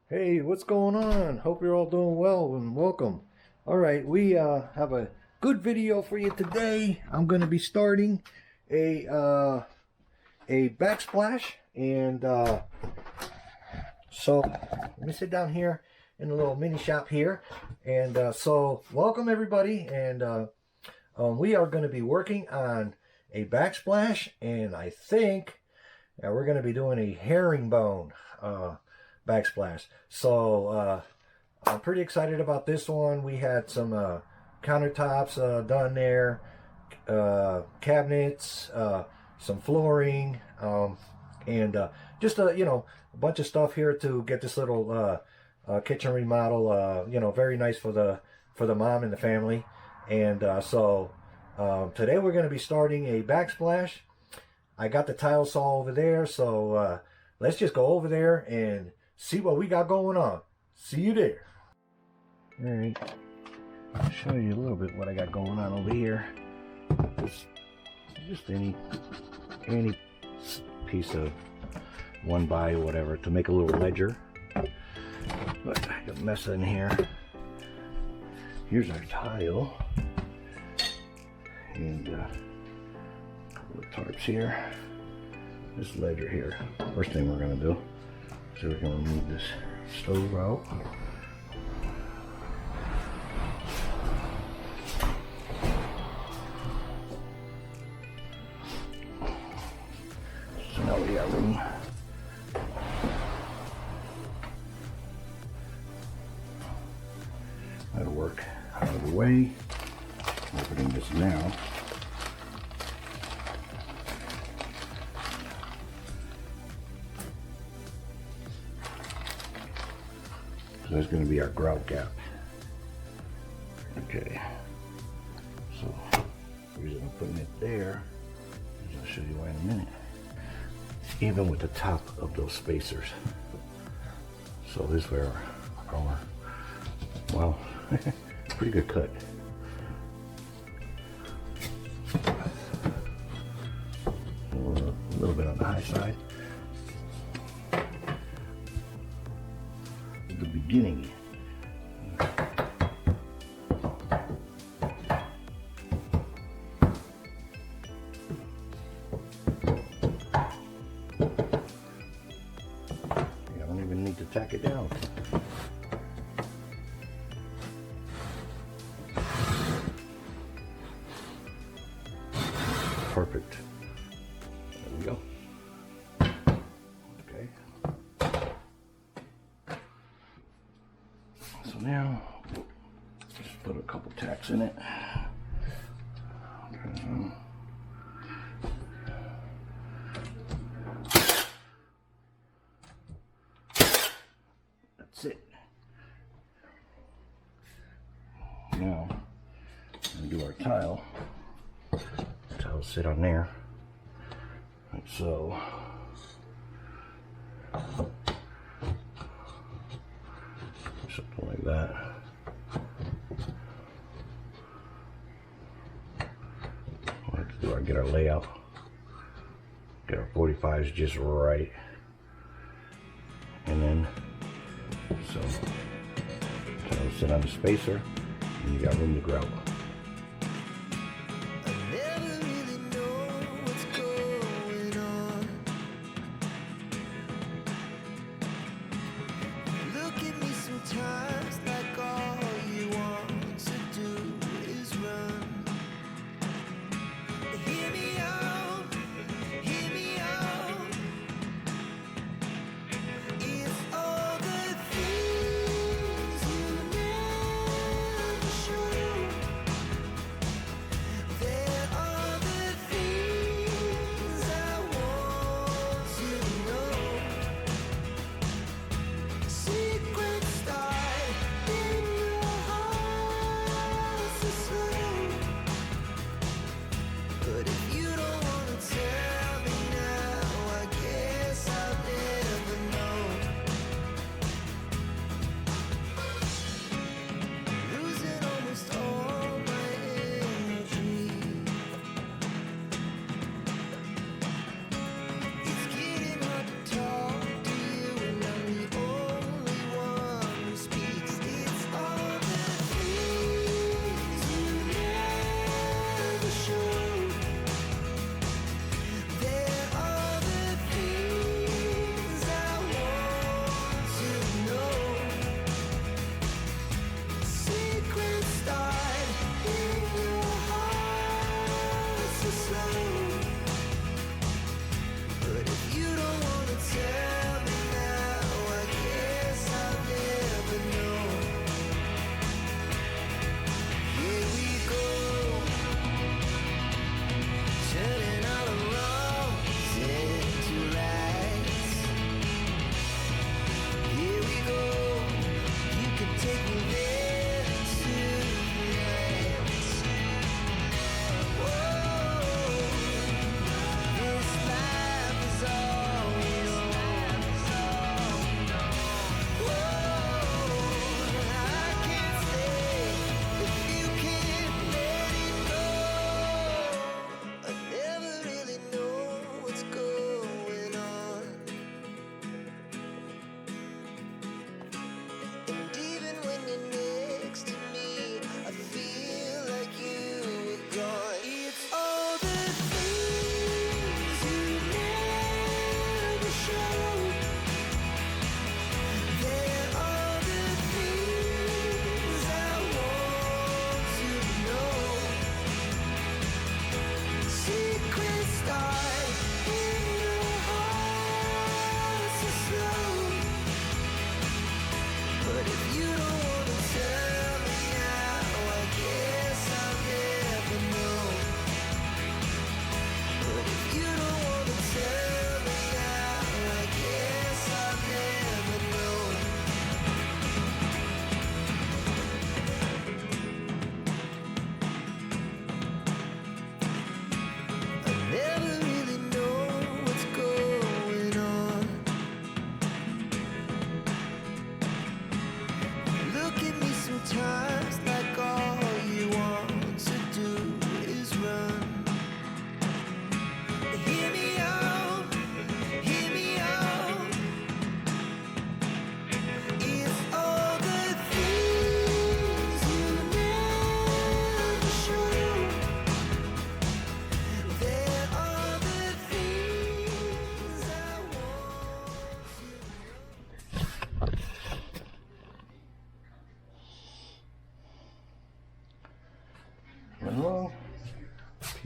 Hey, what's going on? Hope you're all doing well and welcome. All right, we have a good video for you today. I'm going to be starting a backsplash, and so let me sit down here in the little mini shop here, and so welcome everybody, and we are going to be working on a backsplash, and I think we're going to be doing a herringbone backsplash. So I'm pretty excited about this one. We had some countertops done there, cabinets, some flooring, and just a bunch of stuff here to get this little kitchen remodel. Very nice for the mom and the family. And so today we're going to be starting a backsplash. I got the tile saw over there, so let's just go over there and see what we got going on. See you there. All right, I'll show you a little bit what I got going on over here. Just any piece of 1x or whatever to make a little ledger. But I got a mess in here. Here's our tile. And the tarps here. This ledger here. First thing we're going to do is we're going to remove this stove out. So now we got room. That'll work out of the way. Opening this now. So that's going to be our grout gap. Okay. So the reason I'm putting it there is I'll show you why in a minute. Even with the top of those spacers. So this is where our, well, pretty good cut. A little bit on the high side. The beginning. I don't even need to tack it down. Perfect. There we go. Okay. So now, just put a couple tacks in it. That's it. Now, I'm gonna do our tile. Tile sit on there. Like so. Something like that. What do I get our layout? Get our 45s just right. And then, so, tile sit on the spacer, and you got room to grout. Sometimes like all you want to do is run. Hear me out, hear me out. It's all the things you never show.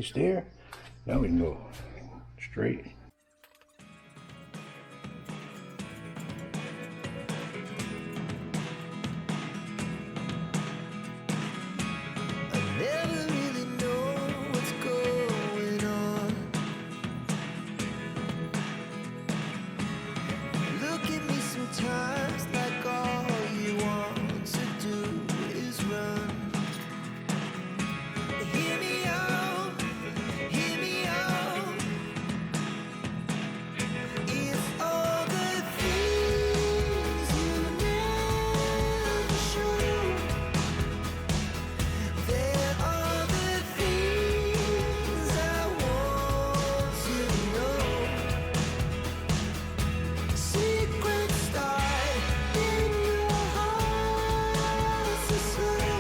piece there. Now we can go straight. Never really know what's going on. Look at me sometimes like all you want to do is run. Hear me out, hear me out. It's all the things you never show. There are the things I want to know. Secrets start in your heart so slow.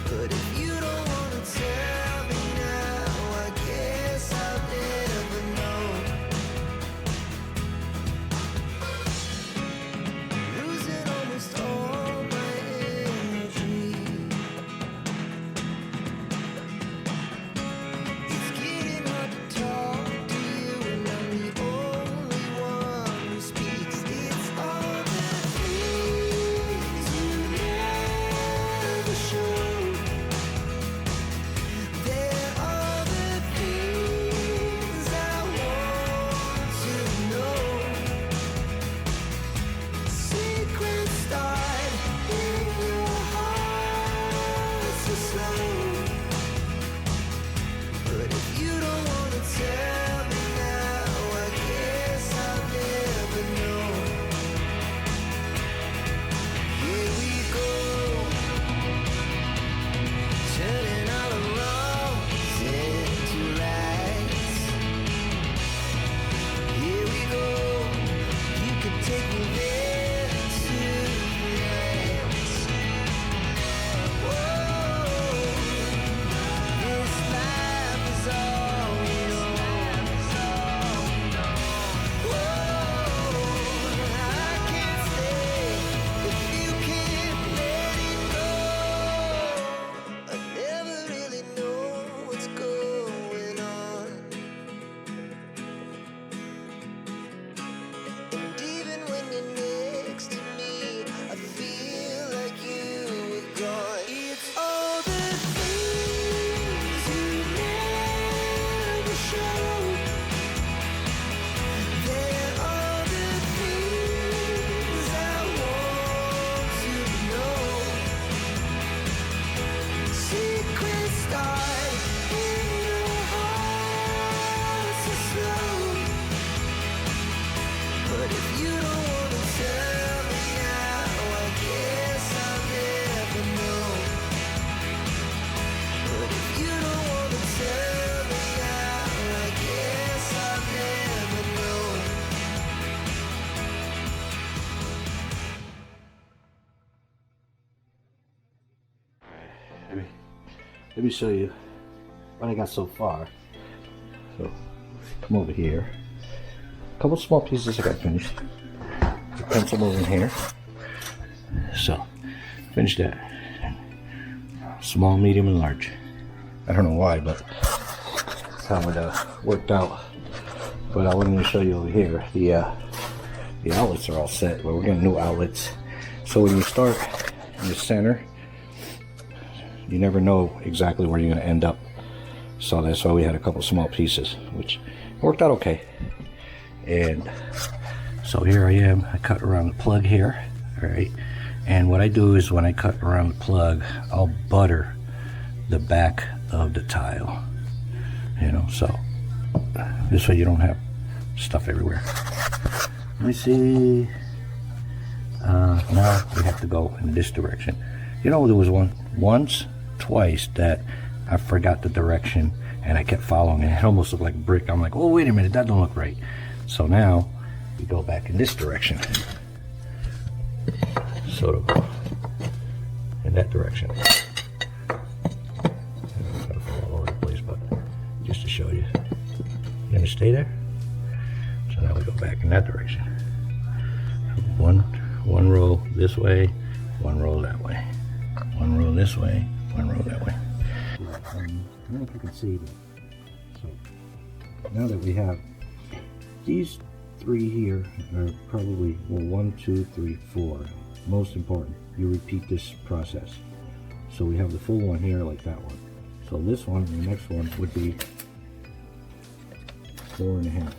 But if you don't wanna tell me now, I guess I'll never know. Losing almost all my energy. It's getting hard to talk to you, and I'm the only one who speaks. It's all the things you never show. There are the things I want to know. Secrets start in your heart so slow. But if you don't wanna tell me now, I guess I'll never know. Here we go, turning all the wrongs into rights. Here we go, you can take me there tonight. Whoa, this life is all we know. Whoa, I can't stay if you can't let it go. I never really know what's going on. And even when you're next to me, I feel like you were gone. It's all the things you never show. There are the things I want to know. Secrets start in your heart so slow. But if you don't wanna tell me now, I guess I'll never know. But if you don't wanna tell me now, I guess I'll never know. Let me show you what I got so far. So come over here. A couple small pieces I got finished. The pencil moving here. So finished that. Small, medium, and large. I don't know why, but that's how it worked out. But I wanted to show you over here. The outlets are all set, but we're getting new outlets. So when you start in the center, you never know exactly where you're going to end up. So that's why we had a couple small pieces, which worked out okay. And so here I am. I cut around the plug here. All right. And what I do is when I cut around the plug, I'll butter the back of the tile. You know, so this way you don't have stuff everywhere. Let me see. Now we have to go in this direction. You know, there was twice that I forgot the direction and I kept following it. It almost looked like a brick. I'm like, oh, wait a minute, that don't look right. So now we go back in this direction. Sort of in that direction. Kind of fall all over the place, but just to show you. You gonna stay there? So now we go back in that direction. One row this way, one row that way. One row this way, one row that way. I don't know if you can see that. So now that we have these 3 here are probably, well, 1, 2, 3, 4. Most important, you repeat this process. So we have the full one here like that one. So this one, the next one would be 4.5.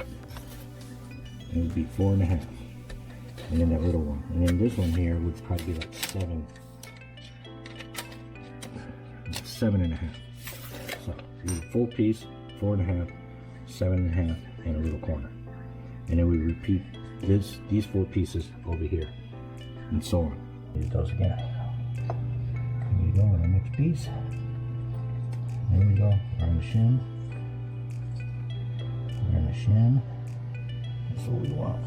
It would be 4.5. And then that little one. And then this one here would probably be like 7. 7.5. So you have a full piece, 4.5, 7.5, and a little corner. And then we repeat these 4 pieces over here, and so on. Use those again. There we go on our next piece. There we go, around the shim. Around the shim. That's what we want.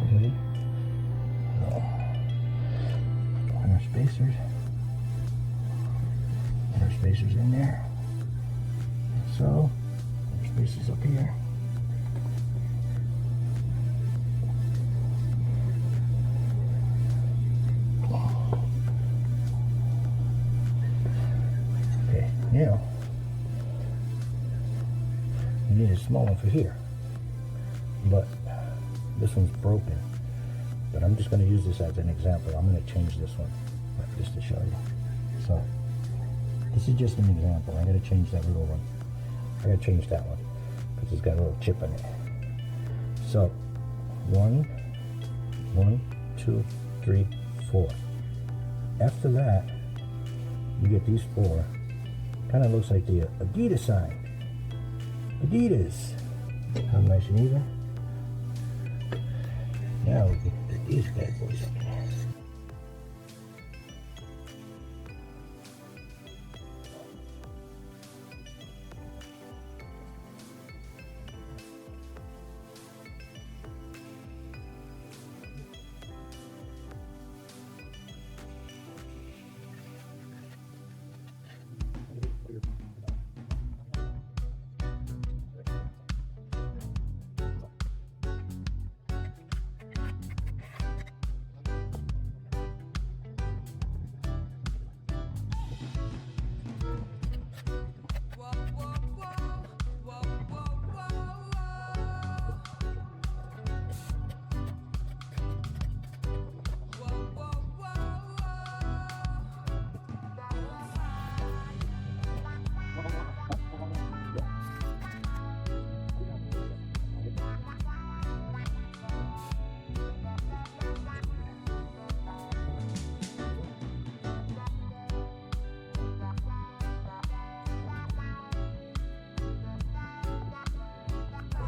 Okay. So, on our spacers. Put our spacers in there. So, our spacers up here. Okay, now we need a small one for here, but this one's broken. But I'm just going to use this as an example. I'm going to change this one just to show you. So this is just an example. I got to change that little one. I got to change that one because it's got a little chip in it. So 1, 2, 3, 4. After that, you get these 4. Kind of looks like the Adidas sign. Adidas. How nice and even. Now we can get these bad boys up here.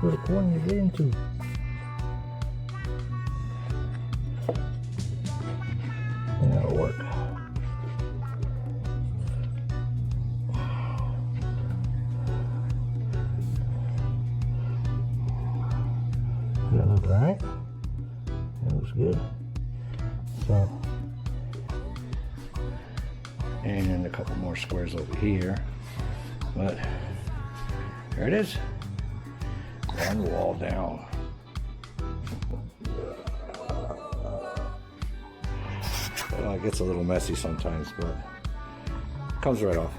What a corner you get into. That'll work. That look alright? That looks good. So, and a couple more squares over here. But there it is. One wall down. Well, it gets a little messy sometimes, but it comes right off.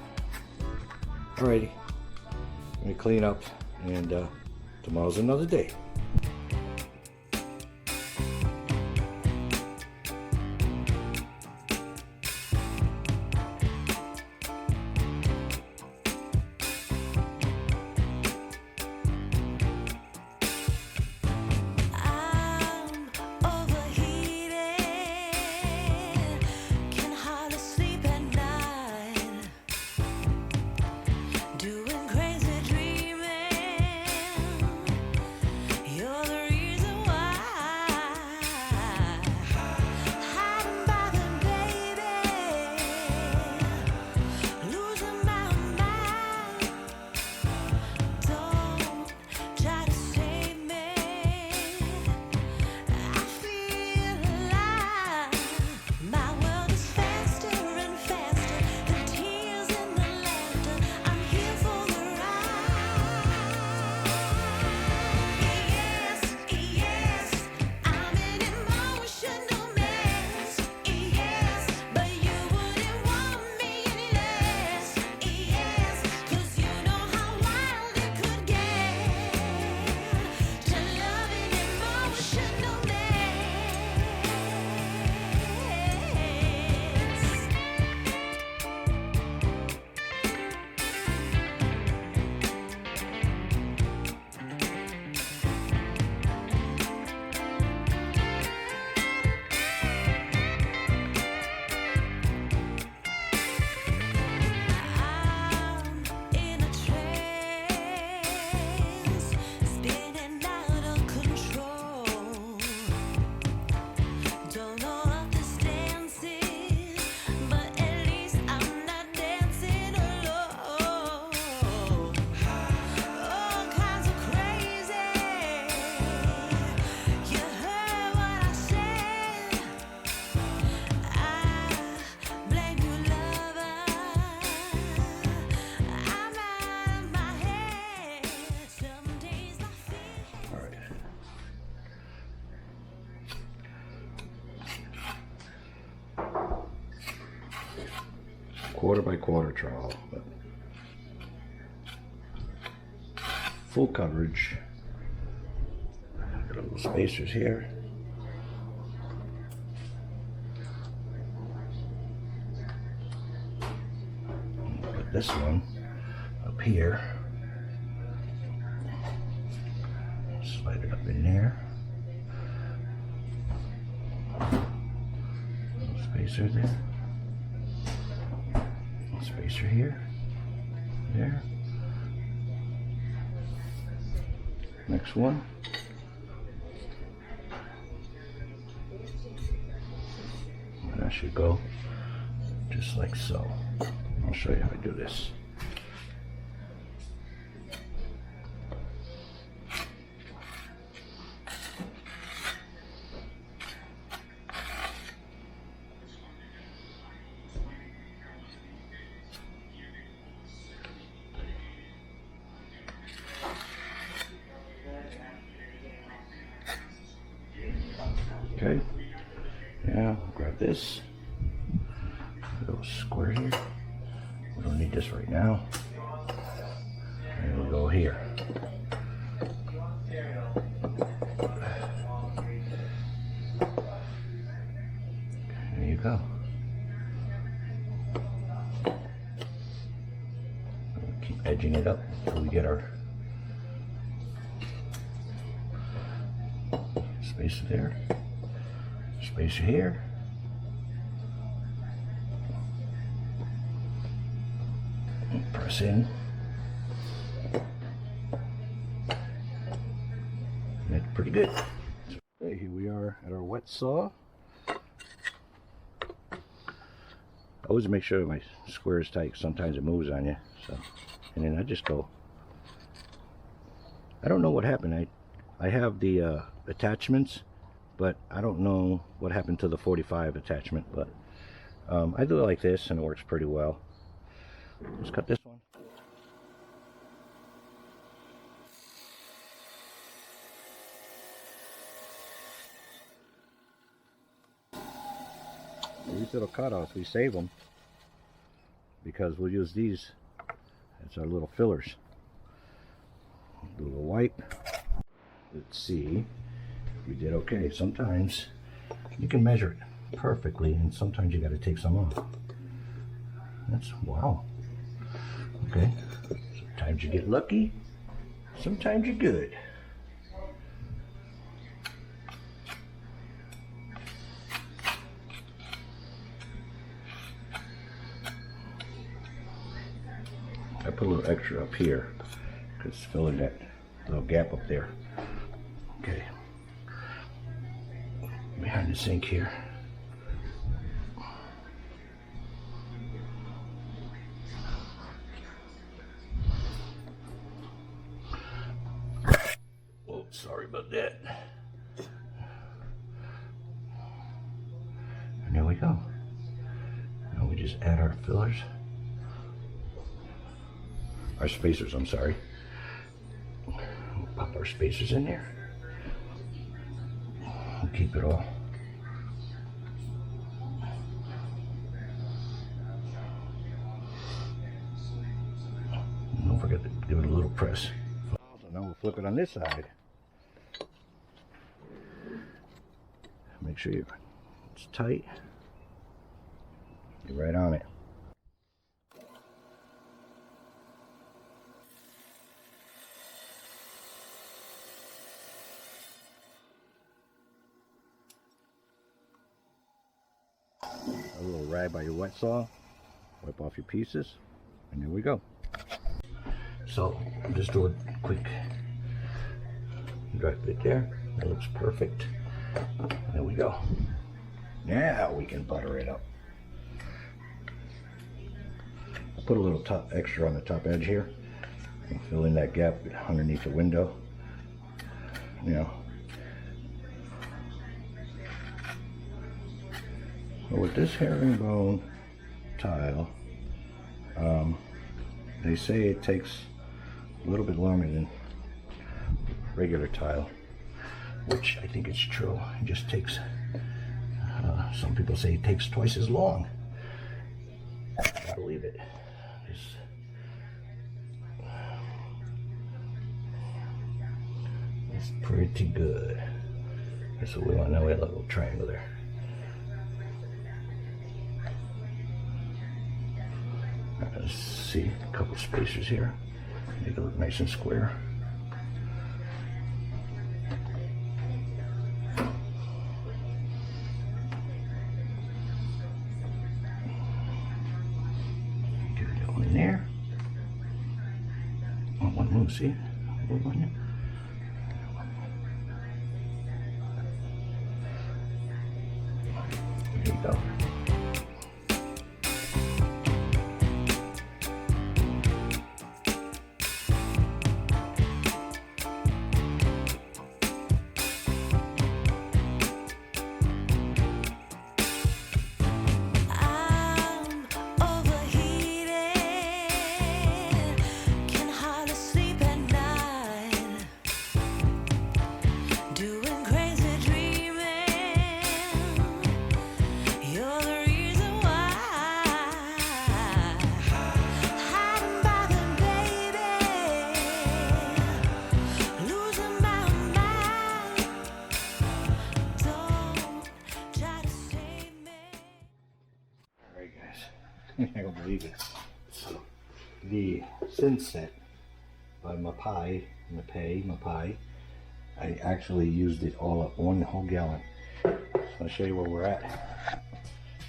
Alrighty, let me clean up, and tomorrow's another day. quarter by quarter trowel. But full coverage. Got little spacers here. Put this one up here. Slide it up in there. Little spacer there. Little spacer here. There. Next one. And that should go just like so. I'll show you how to do this. Okay, now grab this, a little square here. We don't need this right now. And we'll go here. There you go. We'll keep edging it up until we get our spacer there. Spacer here. Press in. That's pretty good. Okay, here we are at our wet saw. I always make sure my square is tight. Sometimes it moves on you. So, and then I just go. I don't know what happened. I have the attachments, but I don't know what happened to the 45 attachment. But I do it like this, and it works pretty well. Let's cut this one. These little cutouts, we save them because we'll use these as our little fillers. Do a little wipe. Let's see if we did okay. Sometimes you can measure it perfectly, and sometimes you got to take some off. That's wow. Okay. Sometimes you get lucky. Sometimes you're good. I put a little extra up here because filling that little gap up there. Okay. Behind the sink here. Oh, sorry about that. And there we go. Now we just add our fillers. Our spacers, I'm sorry. We'll pop our spacers in there. We'll keep it all. And don't forget to give it a little press. So now we'll flip it on this side. Make sure it's tight. You're right on it. A little rag by your wet saw, wipe off your pieces, and there we go. So just do a quick dry fit there. That looks perfect. There we go. Now we can butter it up. I put a little extra on the top edge here and fill in that gap underneath the window. You know. With this herringbone tile, they say it takes a little bit longer than regular tile, which I think is true. It just takes, some people say it takes twice as long. Gotta leave it. It's pretty good. That's what we want. Now we have a little triangle there. Let's see, a couple spacers here. Make it look nice and square. Get it going in there. Oh, one move, see? Move on there. There you go. I'm overheated, can hardly sleep at night, doing crazy dreaming. You're the reason why, hiding by the baby, losing my mind. Don't try to save me. Alright guys, I don't believe it. So, the Sunset by Mapai, I actually used it all up, one whole gallon. So I'll show you where we're at.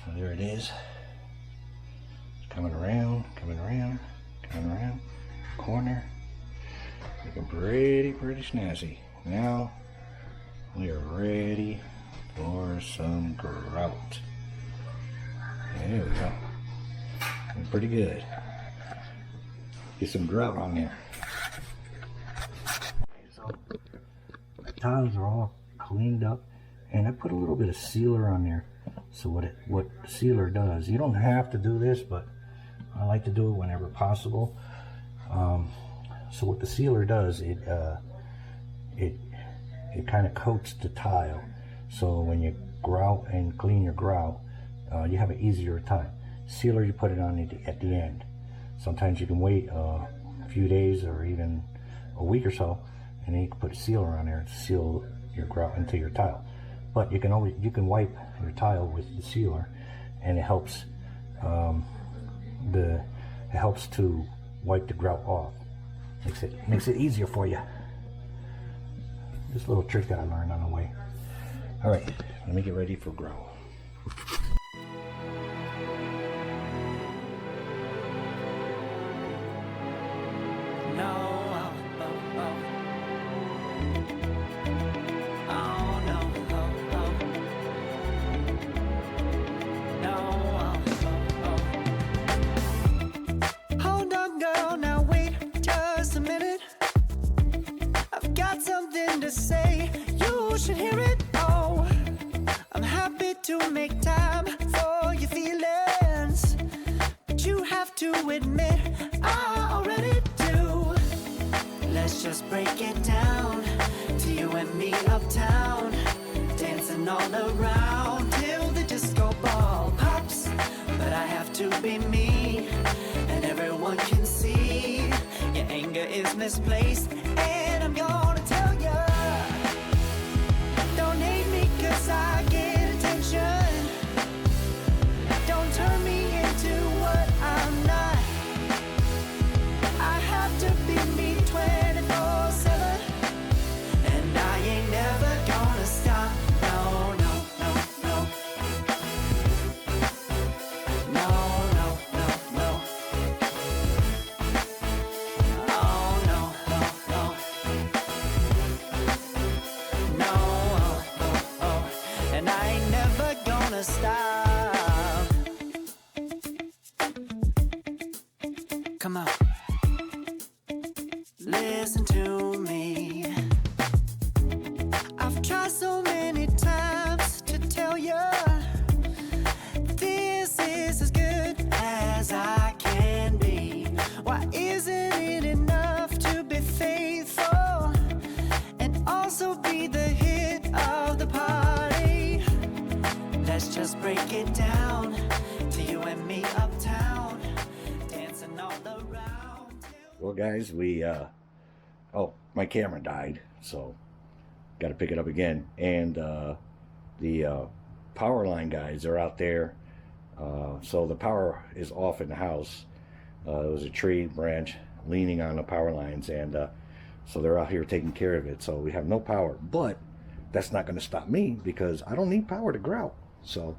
So there it is. It's coming around, corner. Looking pretty snazzy. Now, we are ready for some grout. There we go. Looking pretty good. Get some grout on there. So my tiles are all cleaned up, and I put a little bit of sealer on there. So what the sealer does, you don't have to do this, but I like to do it whenever possible. So what the sealer does, it kind of coats the tile. So when you grout and clean your grout, you have an easier time. Sealer, you put it on at the end. Sometimes you can wait a few days or even a week or so, and then you can put a sealer on there to seal your grout into your tile. But you can wipe your tile with the sealer, and it helps to wipe the grout off. Makes it easier for you. This little trick that I learned on the way. All right, let me get ready for grout. Hold on, girl, now wait just a minute. I've got something to say, you should hear it. Oh, I'm happy to make time for your feelings, but you have to admit I already do. Let's just break it down to you and me uptown, dancing all around till the disco ball pops. But I have to be me, and everyone can see your anger is misplaced, and I'm gonna tell ya, don't hate me 'cause I get attention. Don't turn me into what I'm not. I have to be me 24/7, and I ain't never gonna stop. No, no, no, no. No, no, no, no. Oh, no, no, no. No, oh, oh, oh. And I ain't never gonna stop. Come on. Listen to me. I've tried so many times to tell you this is as good as I can be. Why isn't it enough to be faithful and also be the hit of the party? Let's just break it down to you and me uptown. Well, guys, we oh, my camera died, so got to pick it up again. And the power line guys are out there, so the power is off in the house. There was a tree branch leaning on the power lines, and so they're out here taking care of it. So we have no power, but that's not going to stop me because I don't need power to grout. So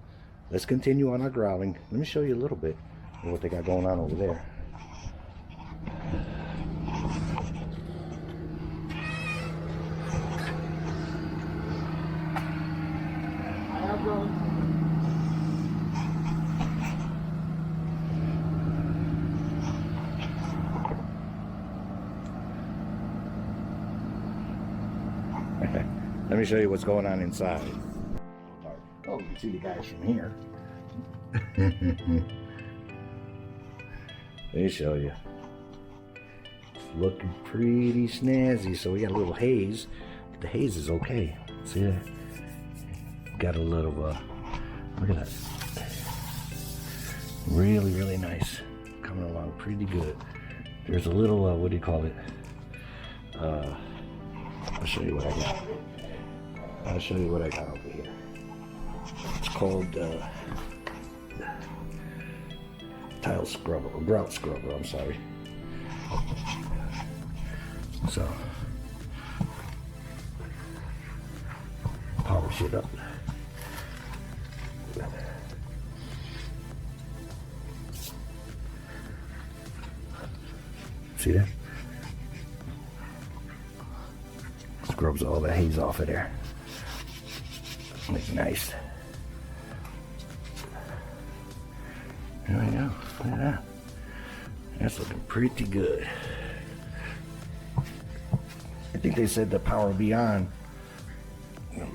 let's continue on our grouting. Let me show you a little bit of what they got going on over there. Let me show you what's going on inside. Oh, you can see the guys from here. Let me show you. It's looking pretty snazzy. So we got a little haze, but the haze is okay. See that? Got a little, look at that. Really, really nice. Coming along pretty good. There's a little, what do you call it? I'll show you what I got. I'll show you what I got over here. It's called tile scrubber, or grout scrubber, I'm sorry. So, polish it up. See that? Scrubs all the haze off of there. Looks nice. There we go. Look at that. That's looking pretty good. I think they said the power will be on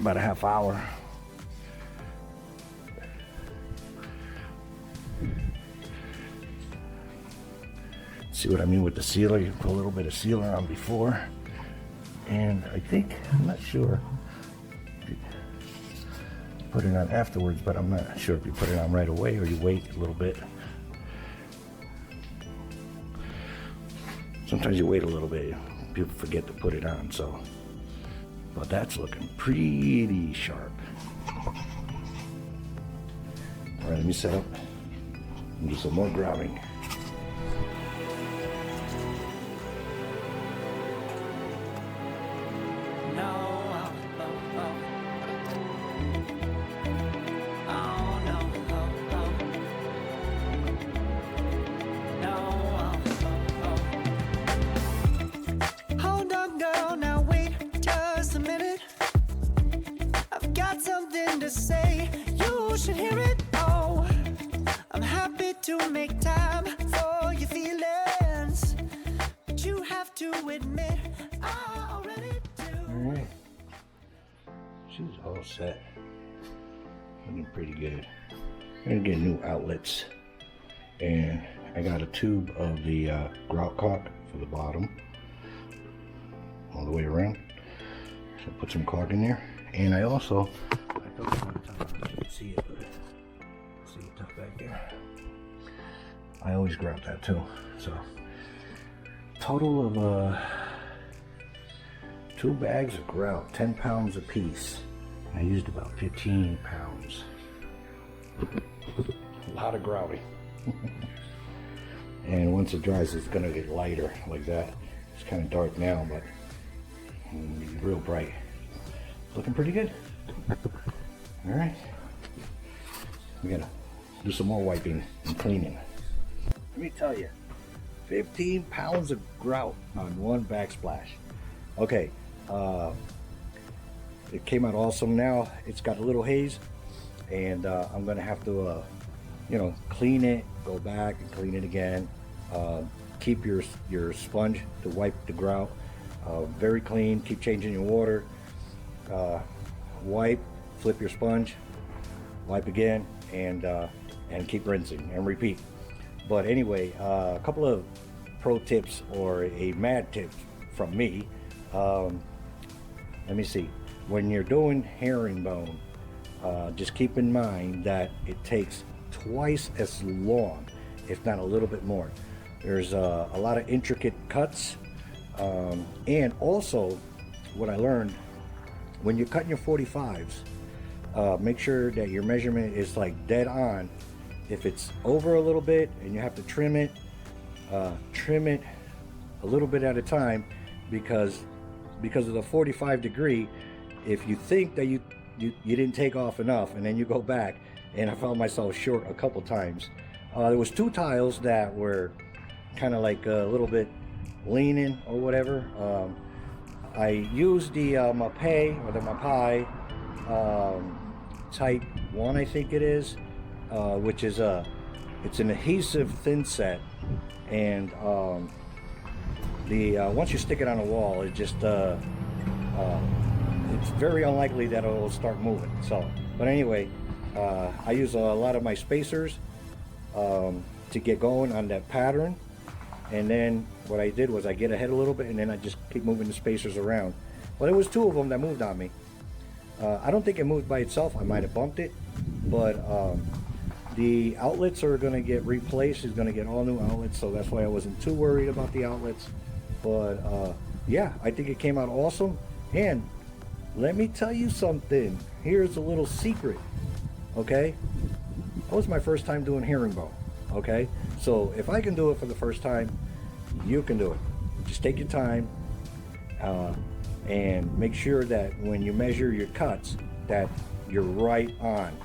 about a half hour. See what I mean with the sealer? You put a little bit of sealer on before. And I think, I'm not sure, put it on afterwards, but I'm not sure if you put it on right away or you wait a little bit. Sometimes you wait a little bit, people forget to put it on, so. But that's looking pretty sharp. All right, let me set up and do some more grouting. Say you should hear it. Oh, I'm happy to make time for your feelings, but you have to admit I already do. All right, she's all set. Looking pretty good. I'm gonna get new outlets, and I got a tube of the grout caulk for the bottom, all the way around. So put some caulk in there, and I also. I don't see it, but see it tucked back there. I always grout that too. So total of 2 bags of grout, 10 pounds a piece. I used about 15 pounds. A lot of grouting. And once it dries, it's gonna get lighter like that. It's kind of dark now, but real bright. Looking pretty good. All right, we gotta do some more wiping and cleaning. Let me tell you, 15 pounds of grout on one backsplash. Okay, it came out awesome. Now it's got a little haze, and I'm gonna have to, clean it, go back and clean it again. Keep your sponge to wipe the grout very clean. Keep changing your water. Wipe. Flip your sponge, wipe again, and keep rinsing and repeat. But anyway, a couple of pro tips or a mad tip from me. Let me see. When you're doing herringbone, just keep in mind that it takes twice as long, if not a little bit more, There's a lot of intricate cuts, and also what I learned, when you're cutting your 45s, make sure that your measurement is like dead on. If it's over a little bit and you have to trim it a little bit at a time, because of the 45 degree. If you think that you didn't take off enough, and then you go back, and I found myself short a couple times. There was 2 tiles that were kind of like a little bit leaning or whatever. I used the Mapai, or the Mapai type 1, I think it is, which is it's an adhesive thin set, and once you stick it on a wall, it just it's very unlikely that it'll start moving. So, but anyway, I use a lot of my spacers to get going on that pattern, and then what I did was I get ahead a little bit, and then I just keep moving the spacers around. Well, there was 2 of them that moved on me. I don't think it moved by itself. I might have bumped it, but the outlets are going to get replaced. It's going to get all new outlets, so that's why I wasn't too worried about the outlets. But yeah, I think it came out awesome. And let me tell you something. Here's a little secret. Okay, that was my first time doing herringbone. Okay, so if I can do it for the first time, you can do it. Just take your time, and make sure that when you measure your cuts, that you're right on.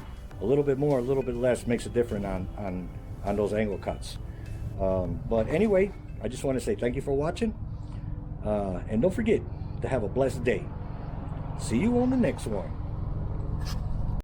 A little bit more, a little bit less makes a difference on those angle cuts. But anyway, I just want to say thank you for watching, and don't forget to have a blessed day. See you on the next one.